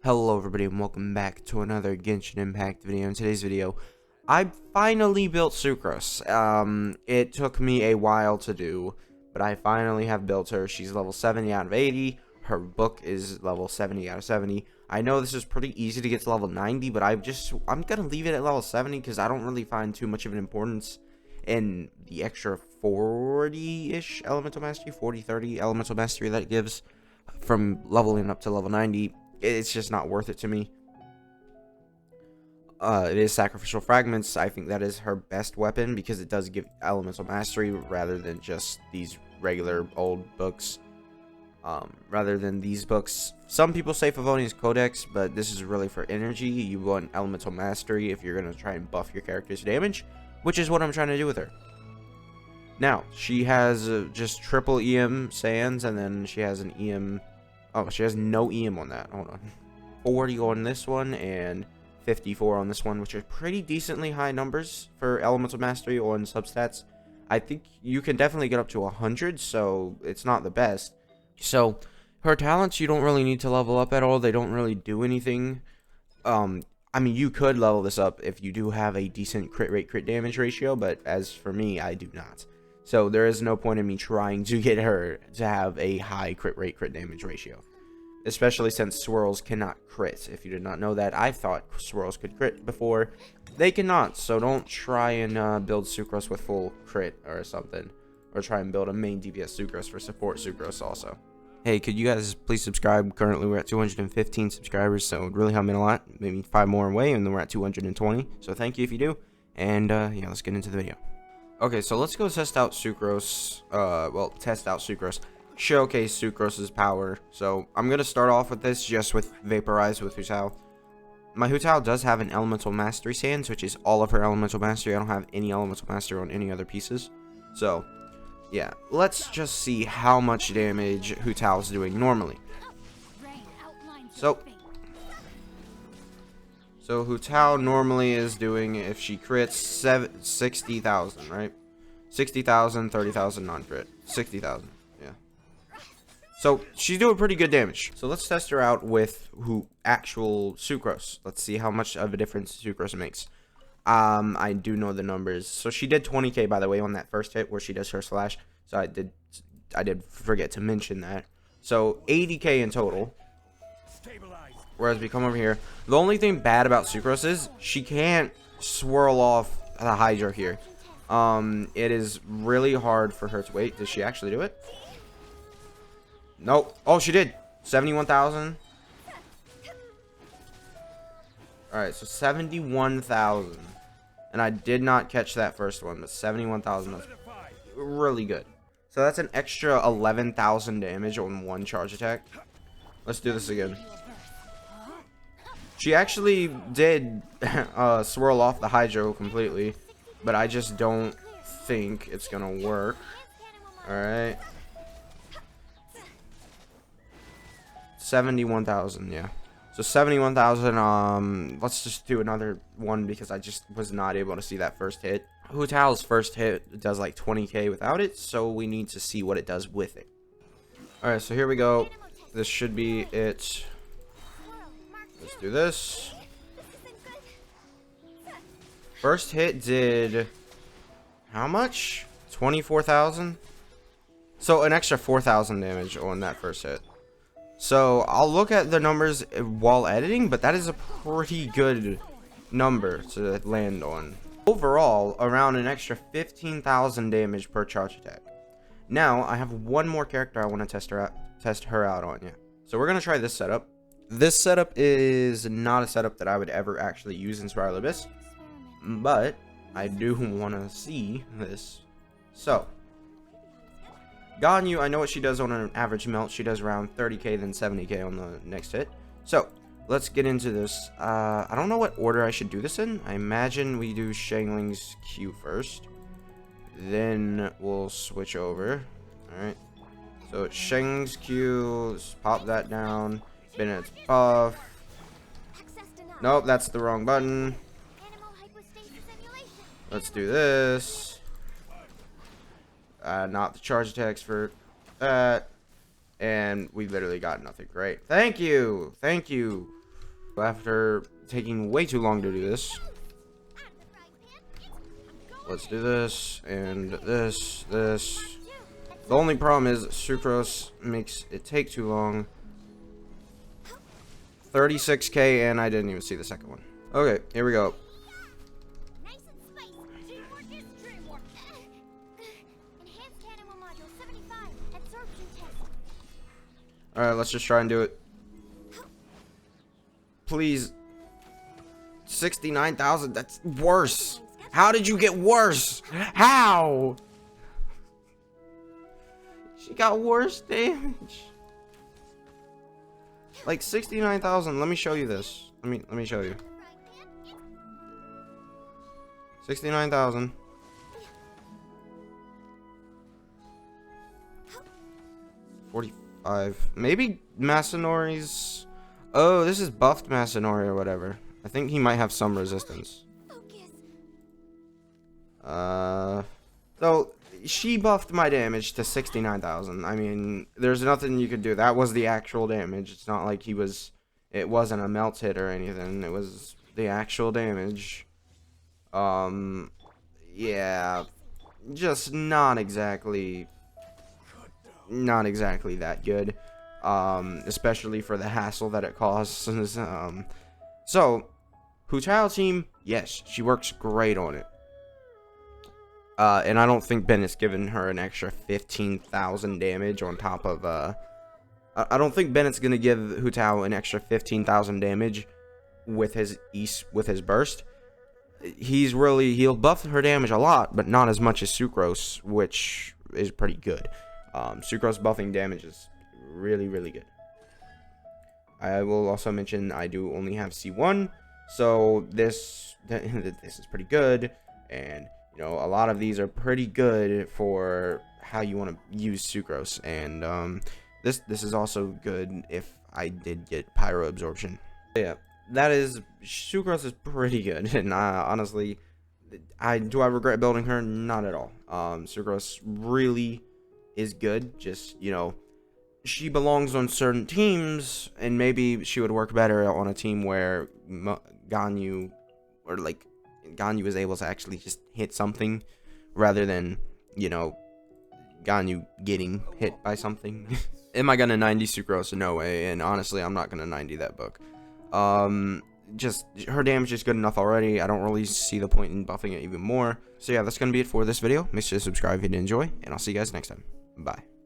Hello everybody and welcome back to another Genshin Impact video. In today's video, I finally built Sucrose. It took me a while to do, but I finally have built her. She's level 70 out of 80. Her book is level 70 out of 70. I know this is pretty easy to get to level 90, but I'm gonna leave it at level 70 because I don't really find too much of an importance in the extra 40-ish elemental mastery, 40-30 elemental mastery that it gives from leveling up to level 90. It's just not worth it to me. It is sacrificial fragments. I think that is her best weapon because it does give elemental mastery rather than just these regular old books. Rather than these books, some people say Favonius Codex, but this is really for energy. You want elemental mastery if you're gonna try and buff your character's damage, which is what I'm trying to do with her. Now she has just triple EM sands, and then she has an EM. Oh, she has no EM on that. Hold on. 40 on this one and 54 on this one, which are pretty decently high numbers for elemental mastery on substats. I think you can definitely get up to 100, so it's not the best. So her talents, you don't really need to level up at all. They don't really do anything. I mean, you could level this up if you do have a decent crit rate, crit damage ratio, but as for me, I do not. So there is no point in me trying to get her to have a high crit rate, crit damage ratio. Especially since swirls cannot crit. If you did not know that, I thought swirls could crit before. They cannot, so don't try and build Sucrose with full crit or something. Or try and build a main DPS Sucrose for support Sucrose also. Hey, could you guys please subscribe? Currently we're at 215 subscribers, so it would really help me a lot. Maybe 5 more away, and then we're at 220. So thank you if you do. And yeah, let's get into the video. Okay, so let's go test out Sucrose. Test out Sucrose. Showcase Sucrose's power. So I'm going to start off with this just with Vaporize with Hu Tao. My Hu Tao does have an Elemental Mastery Sands, which is all of her Elemental Mastery. I don't have any Elemental Mastery on any other pieces. So, yeah. Let's just see how much damage Hu Tao is doing normally. So Hu Tao normally is doing, if she crits, 60,000, right? 60,000, 30,000 non-crit. 60,000, yeah. So she's doing pretty good damage. So let's test her out with actual Sucrose. Let's see how much of a difference Sucrose makes. I do know the numbers. So she did 20k, by the way, on that first hit where she does her slash. So I did forget to mention that. So 80k in total. Whereas we come over here, the only thing bad about Sucrose is she can't swirl off the Hydra here. It is really hard for her to wait. Did she actually do it? Nope. Oh, she did. 71,000. Alright, so 71,000. And I did not catch that first one, but 71,000 is really good. So that's an extra 11,000 damage on one charge attack. Let's do this again. She actually did swirl off the Hydro completely, but I just don't think it's gonna work. Alright. 71,000, yeah. So 71,000, let's just do another one because I just was not able to see that first hit. Hu Tao's first hit does like 20k without it, so we need to see what it does with it. Alright, so here we go. This should be it. Let's do this. First hit did how much? 24,000? So an extra 4,000 damage on that first hit. So I'll look at the numbers while editing, but that is a pretty good number to land on. Overall, around an extra 15,000 damage per charge attack. Now I have one more character I want to test her out on. Yeah. So we're gonna try this setup. This setup is not a setup that I would ever actually use in Spiral Abyss, but I do want to see this. So, Ganyu, I know what she does on an average melt. She does around 30k, then 70k on the next hit. So, let's get into this. I don't know what order I should do this in. I imagine we do Shangling's Q first. Then we'll switch over. Alright. So, Shangling's Q, let's pop that down. Bennett's buff. Nope, that's the wrong button. Let's do this. Not the charge attacks for that. And we literally got nothing. Great. Thank you. Thank you. After taking way too long to do this, let's do this and this. The only problem is Sucrose makes it take too long. 36k, and I didn't even see the second one. Okay, here we go. Alright, let's just try and do it. Please. 69,000, that's worse. How did you get worse? How? She got worse damage. Like 69,000. Let me show you this. Let me show you. 69,000. 45. Maybe Masanori's. Oh, this is buffed Masanori or whatever. I think he might have some resistance. So she buffed my damage to 69,000. I mean, there's nothing you could do. That was the actual damage. It's not like it wasn't a melt hit or anything. It was the actual damage. Yeah, just not exactly that good. Especially for the hassle that it costs. So, Hu Tao team, yes, she works great on it. And I don't think Bennett's given her an extra 15,000 damage on top of, I don't think Bennett's gonna give Hu Tao an extra 15,000 damage with his burst. He'll buff her damage a lot, but not as much as Sucrose, which is pretty good. Sucrose buffing damage is really, really good. I will also mention I do only have C1, so this is pretty good, and you know, a lot of these are pretty good for how you want to use Sucrose, and this is also good if I did get Pyro Absorption. Yeah, Sucrose is pretty good, and honestly, do I regret building her? Not at all. Sucrose really is good. Just, you know, she belongs on certain teams, and maybe she would work better on a team where Ganyu is able to actually just hit something rather than, you know, Ganyu getting hit by something. Am I gonna 90 Sucrose? No way. And honestly, I'm not gonna 90 that book. Just her damage is good enough already. I don't really see the point in buffing it even more. So yeah, that's gonna be it for this video. Make sure to subscribe if you did enjoy, and I'll see you guys next time. Bye.